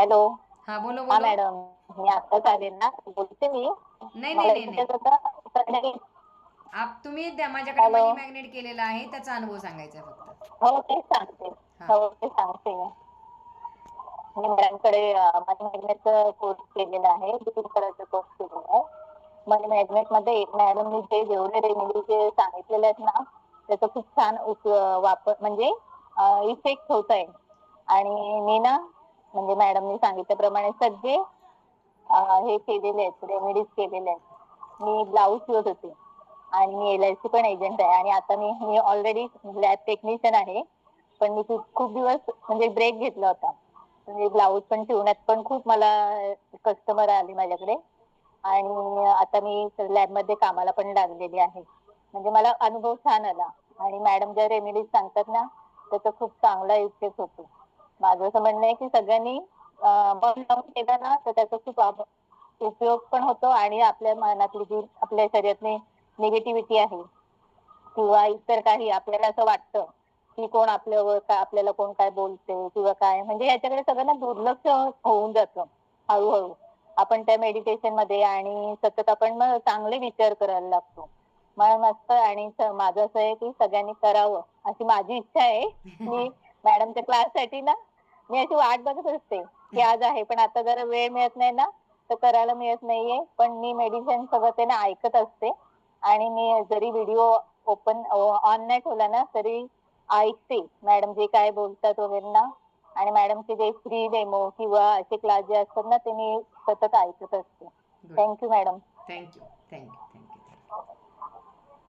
Hello. हा, बोलो हा बोलो. मॅडम, मी आत्ताच आले ना, बोलते मी. नाही नाही मला नाही नाही. याच्यात आता संध्याकाळी. तुम्ही द्या, माझ्याकडे हॅलो. मनी मॅग्नेट केलेला आहे, त्याचा अनुभव सांगायचा आहे फक्त. हो तेच सांगते. हा. हो ते सांगते मी मॅडमकडे मनी मॅग्नेटचा कोर्स केलेला आहे, 2 वर्षाचा कोर्स केलेला आहे. मनी मॅग्नेट मध्ये मॅडमनी जे जेवढे रेमेडी जे सांगितलेले आहेत ना, त्याचा खूप छान वापर म्हणजे इफेक्ट होत आहे. आणि मी ना म्हणजे मॅडमनी सांगितल्याप्रमाणे सगळे हे केलेले आहेत, रेमेडीज केलेले आहेत. मी ब्लाऊज शिवत होते आणि मी LIC पण एजंट आहे आणि आता मी ऑलरेडी लॅब टेक्निशियन आहे. पण मी खूप दिवस म्हणजे ब्रेक घेतला होता. म्हणजे ब्लाऊज पण शिवण्यात पण खूप मला कस्टमर आले माझ्याकडे आणि आता मी लॅबमध्ये कामाला पण लागलेली आहे. म्हणजे मला अनुभव छान आला आणि मॅडम ज्या रेमेडीज सांगतात ना, त्याचा खूप चांगला इफेक्ट होतो. माझं असं म्हणणं आहे की सगळ्यांनी मन लावून केलं ना, तर त्याचा खूप उपयोग पण होतो आणि आपल्या मनातली जी आपल्या शरीरातली निगेटिव्हिटी आहे किंवा इतर काही आपल्याला असं वाटतं की कोण आपल्यावर काय, आपल्याला कोण काय बोलते किंवा काय, म्हणजे ह्याच्याकडे सगळं दुर्लक्ष होऊन जातं हळूहळू. आपण त्या मेडिटेशन मध्ये आणि सतत आपण मग चांगले विचार करायला लागतो. मला मस्त आणि माझं असं आहे की सगळ्यांनी करावं अशी माझी इच्छा आहे. मी मॅडमच्या क्लाससाठी ना मी अशी वाट बघत असते की आज आहे, पण आता जरा वेळ मिळत नाही ना, तर करायला मिळत नाहीये. पण मी मेडिटेशन सगळं ते ना ऐकत असते आणि मी जरी व्हिडिओ ऑन नाही ठेवला ना, तरी ऐकते मॅडम जे काय बोलतात वगैरे ना. आणि मॅडमचे जे फ्री डेमो किंवा असे क्लास जे असतात ना, ते मी सतत ऐकत असते. Good. Thank you madam. Thank you thank you thank you.